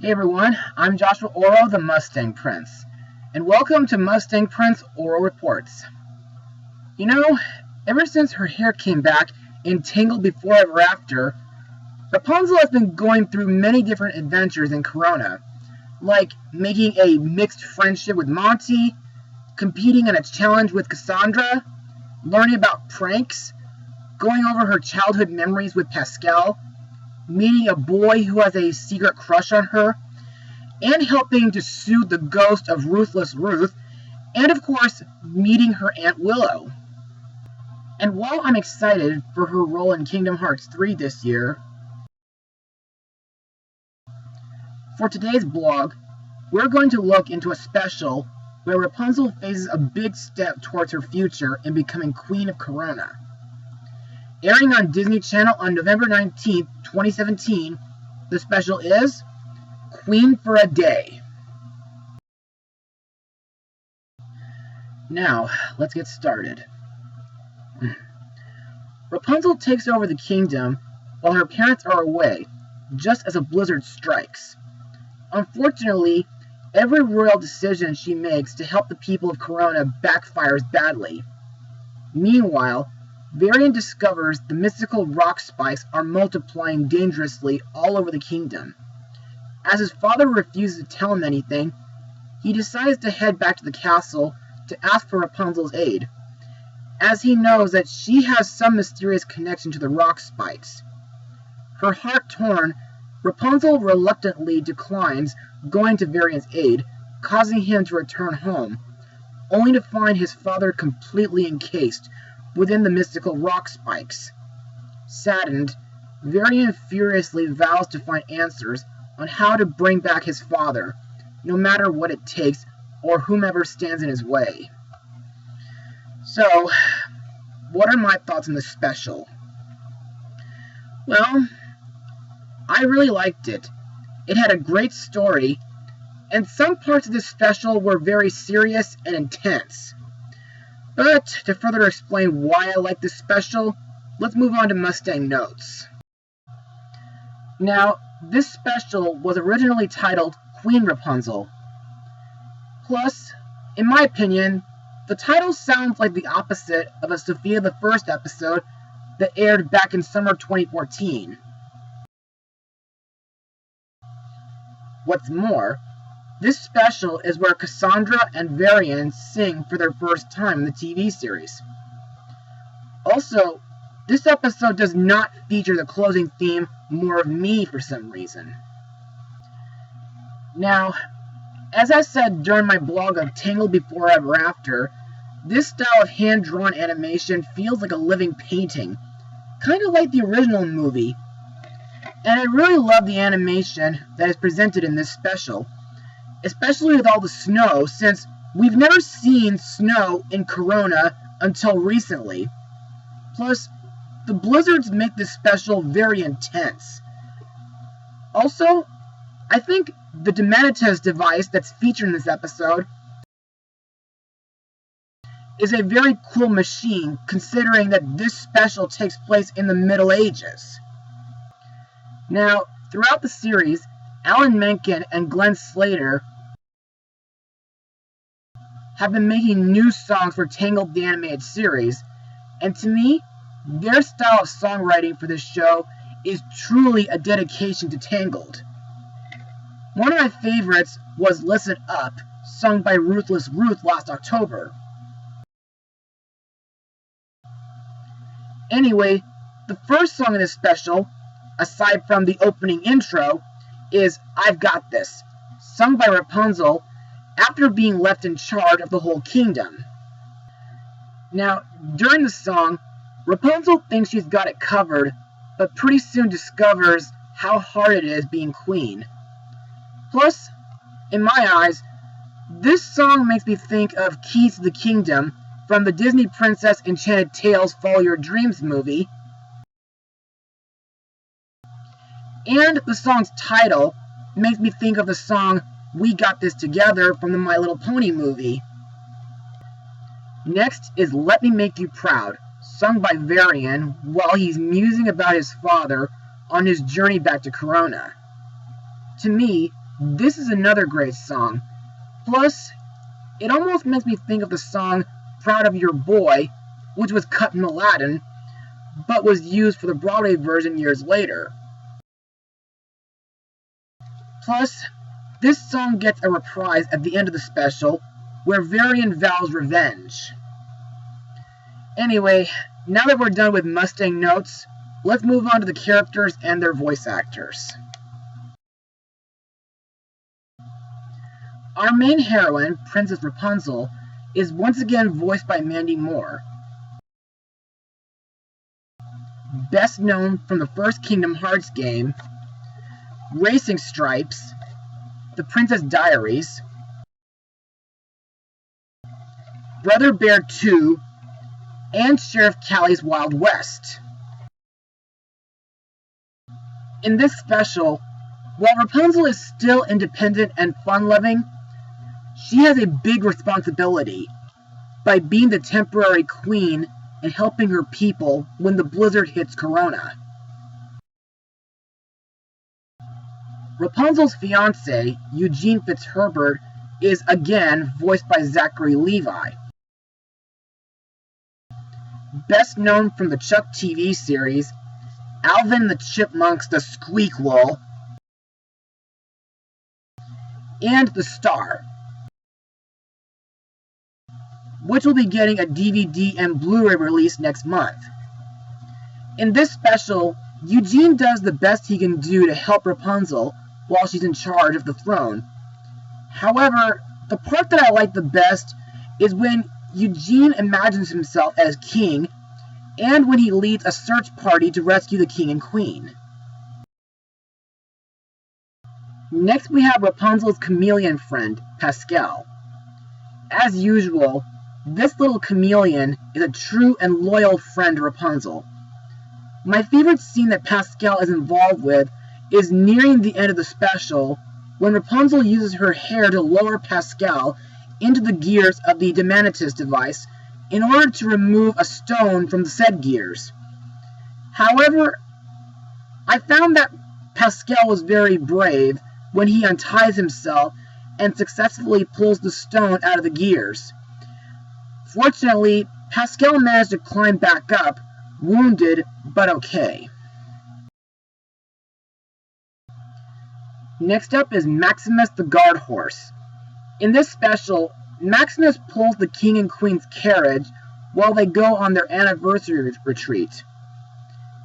Hey everyone, I'm Joshua Orro, the Mustang Prince, and welcome to Mustang Prince Orro Reports. You know, ever since her hair came back in Tangled Before Ever After, Rapunzel has been going through many different adventures in Corona, like making a mixed friendship with Monty, competing in a challenge with Cassandra, learning about pranks, going over her childhood memories with Pascal, meeting a boy who has a secret crush on her, and helping to soothe the ghost of Ruthless Ruth, and of course, meeting her Aunt Willow. And while I'm excited for her role in Kingdom Hearts 3 this year, for today's blog, we're going to look into a special where Rapunzel faces a big step towards her future in becoming Queen of Corona. Airing on Disney Channel on November 19th, 2017, the special is Queen for a Day. Now, let's get started. Rapunzel takes over the kingdom while her parents are away, just as a blizzard strikes. Unfortunately, every royal decision she makes to help the people of Corona backfires badly. Meanwhile, Varian discovers the mystical rock spikes are multiplying dangerously all over the kingdom. As his father refuses to tell him anything, he decides to head back to the castle to ask for Rapunzel's aid, as he knows that she has some mysterious connection to the rock spikes. Her heart torn, Rapunzel reluctantly declines going to Varian's aid, causing him to return home, only to find his father completely encased within the mystical rock spikes. Saddened, Varian furiously vows to find answers on how to bring back his father, no matter what it takes or whomever stands in his way. So, what are my thoughts on this special? Well, I really liked it. It had a great story, and some parts of this special were very serious and intense. But to further explain why I like this special, let's move on to Mustang Notes. Now, this special was originally titled Queen Rapunzel. Plus, in my opinion, the title sounds like the opposite of a Sophia the First episode that aired back in summer 2014. What's more, this special is where Cassandra and Varian sing for their first time in the TV series. Also, this episode does not feature the closing theme, More of Me, for some reason. Now, as I said during my blog of Tangled Before Ever After, this style of hand-drawn animation feels like a living painting, kind of like the original movie. And I really love the animation that is presented in this special, especially with all the snow, since we've never seen snow in Corona until recently. Plus, the blizzards make this special very intense. Also, I think the Demanitas device that's featured in this episode is a very cool machine, considering that this special takes place in the Middle Ages. Now, throughout the series, Alan Menken and Glenn Slater have been making new songs for Tangled the Animated Series, and to me, their style of songwriting for this show is truly a dedication to Tangled. One of my favorites was Listen Up, sung by Ruthless Ruth last October. Anyway, the first song in this special, aside from the opening intro, is I've Got This, sung by Rapunzel after being left in charge of the whole kingdom. Now, during the song, Rapunzel thinks she's got it covered, but pretty soon discovers how hard it is being queen. Plus, in my eyes, this song makes me think of Keys to the Kingdom from the Disney Princess Enchanted Tales Follow Your Dreams movie, and the song's title makes me think of the song We Got This Together from the My Little Pony movie. Next is Let Me Make You Proud, sung by Varian while he's musing about his father, on his journey back to Corona. To me, this is another great song. Plus, it almost makes me think of the song Proud of Your Boy, which was cut in Aladdin, but was used for the Broadway version years later. Plus, this song gets a reprise at the end of the special, where Varian vows revenge. Anyway, now that we're done with Mustang notes, let's move on to the characters and their voice actors. Our main heroine, Princess Rapunzel, is once again voiced by Mandy Moore. Best known from the first Kingdom Hearts game, Racing Stripes, The Princess Diaries, Brother Bear 2, and Sheriff Callie's Wild West. In this special, while Rapunzel is still independent and fun-loving, she has a big responsibility by being the temporary queen and helping her people when the blizzard hits Corona. Rapunzel's fiancé, Eugene Fitzherbert, is again voiced by Zachary Levi. Best known from the Chuck TV series, Alvin and the Chipmunks, The Squeakquel, and The Star, which will be getting a DVD and Blu-ray release next month. In this special, Eugene does the best he can do to help Rapunzel while she's in charge of the throne. However, the part that I like the best is when Eugene imagines himself as king and when he leads a search party to rescue the king and queen. Next we have Rapunzel's chameleon friend, Pascal. As usual, this little chameleon is a true and loyal friend to Rapunzel. My favorite scene that Pascal is involved with is nearing the end of the special, when Rapunzel uses her hair to lower Pascal into the gears of the Demanitus device in order to remove a stone from the said gears. However, I found that Pascal was very brave when he unties himself and successfully pulls the stone out of the gears. Fortunately, Pascal managed to climb back up, wounded but okay. Next up is Maximus the Guard Horse. In this special, Maximus pulls the king and queen's carriage while they go on their anniversary retreat.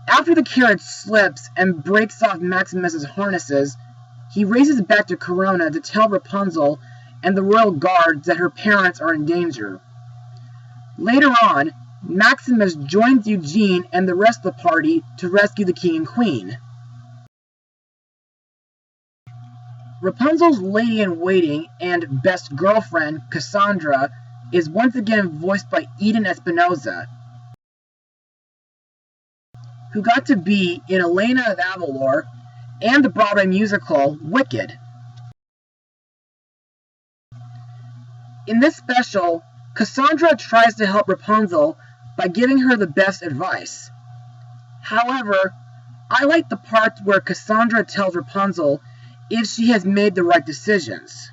After the carriage slips and breaks off Maximus's harnesses, he races back to Corona to tell Rapunzel and the royal guards that her parents are in danger. Later on, Maximus joins Eugene and the rest of the party to rescue the king and queen. Rapunzel's lady-in-waiting and best girlfriend, Cassandra, is once again voiced by Eden Espinosa, who got to be in Elena of Avalor and the Broadway musical Wicked. In this special, Cassandra tries to help Rapunzel by giving her the best advice. However, I like the part where Cassandra tells Rapunzel if she has made the right decisions.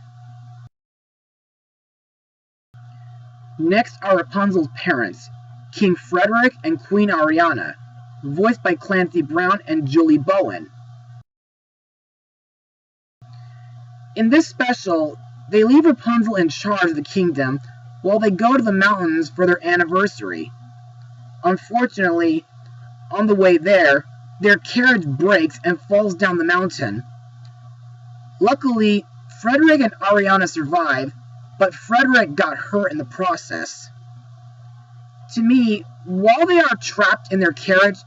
Next are Rapunzel's parents, King Frederick and Queen Ariana, voiced by Clancy Brown and Julie Bowen. In this special, they leave Rapunzel in charge of the kingdom while they go to the mountains for their anniversary. Unfortunately, on the way there, their carriage breaks and falls down the mountain. Luckily, Frederick and Ariana survive, but Frederick got hurt in the process. To me, while they are trapped in their carriage,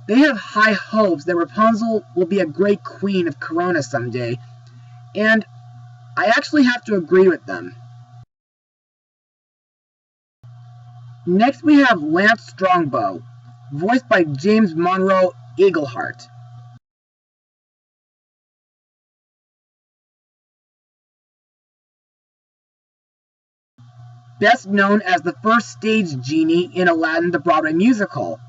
they have high hopes that Rapunzel will be a great queen of Corona someday, and I actually have to agree with them. Next we have Lance Strongbow, voiced by James Monroe Eagleheart. Best known as the first stage genie in Aladdin the Broadway musical.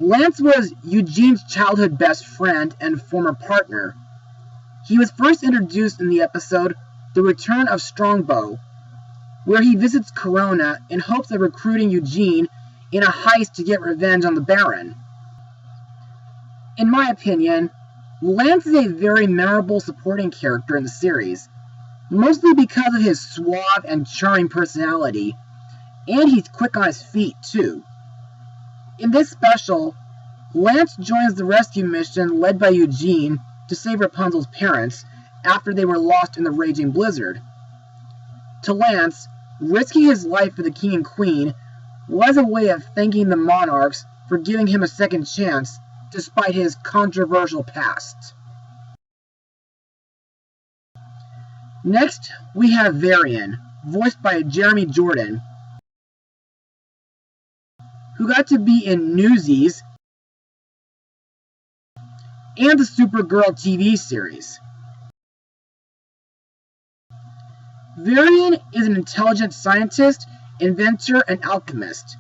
Lance was Eugene's childhood best friend and former partner. He was first introduced in the episode The Return of Strongbow, where he visits Corona in hopes of recruiting Eugene in a heist to get revenge on the Baron. In my opinion, Lance is a very memorable supporting character in the series, mostly because of his suave and charming personality, and he's quick on his feet too. In this special, Lance joins the rescue mission led by Eugene to save Rapunzel's parents after they were lost in the raging blizzard. To Lance, risking his life for the king and queen was a way of thanking the monarchs for giving him a second chance despite his controversial past. Next, we have Varian, voiced by Jeremy Jordan, who got to be in Newsies and the Supergirl TV series. Varian is an intelligent scientist, inventor, and alchemist.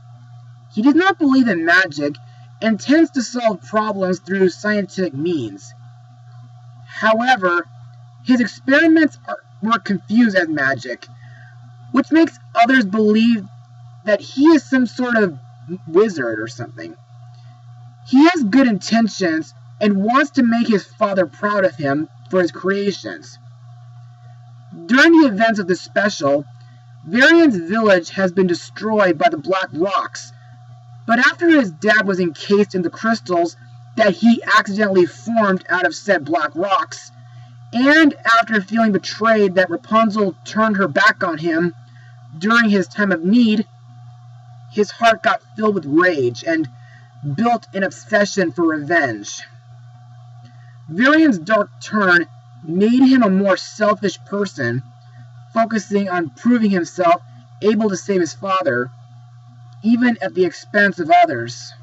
He does not believe in magic and tends to solve problems through scientific means. However, his experiments were confused as magic, which makes others believe that he is some sort of wizard or something. He has good intentions and wants to make his father proud of him for his creations. During the events of this special, Varian's village has been destroyed by the Black Rocks, but after his dad was encased in the crystals that he accidentally formed out of said Black Rocks, and after feeling betrayed that Rapunzel turned her back on him during his time of need, his heart got filled with rage and built an obsession for revenge. Varian's dark turn made him a more selfish person, focusing on proving himself able to save his father, even at the expense of others.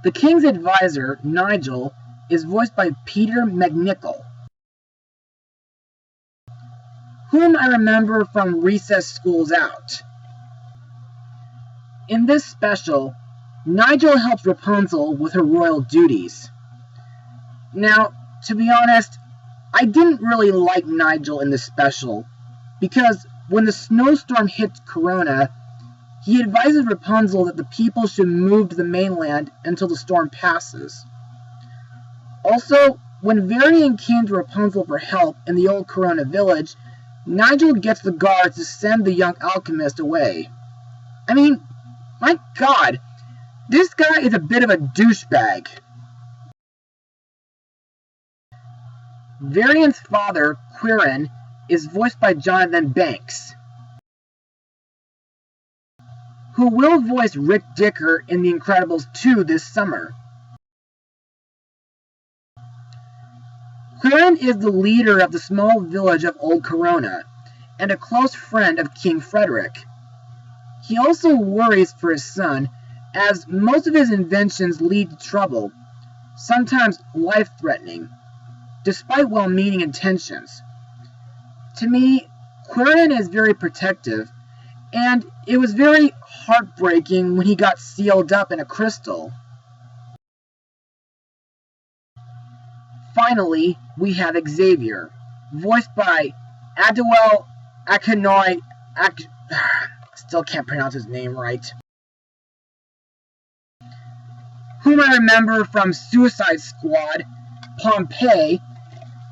The king's advisor, Nigel, is voiced by Peter McNichol, whom I remember from Recess School's Out. In this special, Nigel helps Rapunzel with her royal duties. Now, to be honest, I didn't really like Nigel in this special, because when the snowstorm hits Corona, he advises Rapunzel that the people should move to the mainland until the storm passes. Also, when Varian came to Rapunzel for help in the old Corona village, Nigel gets the guards to send the young alchemist away. I mean, my God, this guy is a bit of a douchebag. Varian's father, Quirin, is voiced by Jonathan Banks, who will voice Rick Dicker in The Incredibles 2 this summer. Quirin is the leader of the small village of Old Corona, and a close friend of King Frederick. He also worries for his son, as most of his inventions lead to trouble, sometimes life-threatening, despite well-meaning intentions. To me, Quirin is very protective, and it was very heartbreaking when he got sealed up in a crystal. Finally, we have Xavier, voiced by Akinnuoye-Agbaje. Still can't pronounce his name right. Whom I remember from Suicide Squad, Pompeii,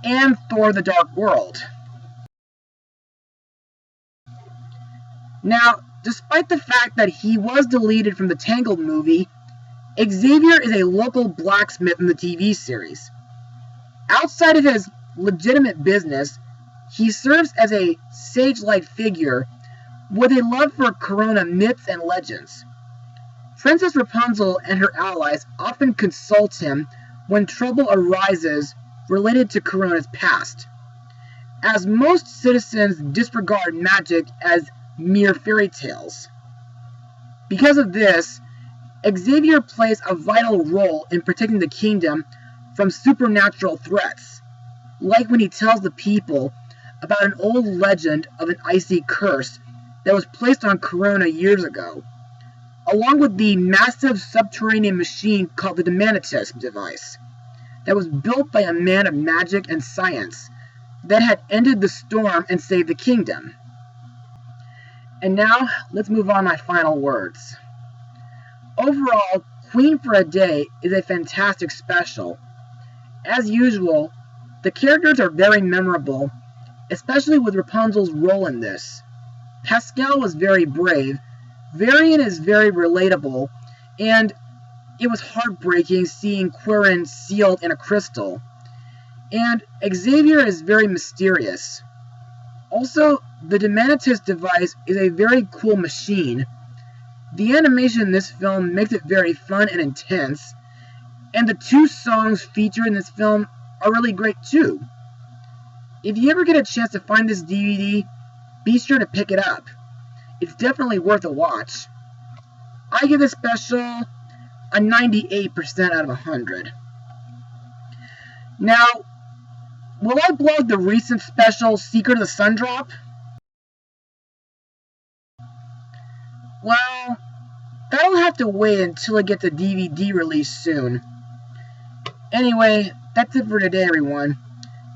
and Thor: The Dark World. Now, despite the fact that he was deleted from the Tangled movie, Xavier is a local blacksmith in the TV series. Outside of his legitimate business, he serves as a sage-like figure with a love for Corona myths and legends. Princess Rapunzel and her allies often consult him when trouble arises related to Corona's past, as most citizens disregard magic as mere fairy tales. Because of this, Xavier plays a vital role in protecting the kingdom from supernatural threats, like when he tells the people about an old legend of an icy curse that was placed on Corona years ago. along with the massive subterranean machine called the Demanitus device, that was built by a man of magic and science that had ended the storm and saved the kingdom. And now, let's move on to my final words. Overall, Queen for a Day is a fantastic special. As usual, the characters are very memorable, especially with Rapunzel's role in this. Pascal was very brave, Varian is very relatable, and it was heartbreaking seeing Quirin sealed in a crystal. And Xavier is very mysterious. Also, the Demanitus device is a very cool machine. The animation in this film makes it very fun and intense, and the 2 songs featured in this film are really great too. If you ever get a chance to find this DVD, be sure to pick it up. It's definitely worth a watch. I give this special a 98% out of 100. Now, will I blog the recent special Secret of the Sun Drop? Well, that'll have to wait until it gets a DVD release soon. Anyway, that's it for today, everyone.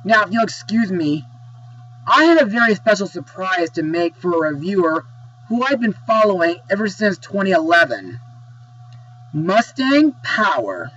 Now, if you'll excuse me, I have a very special surprise to make for a reviewer who I've been following ever since 2011. Mustang Power.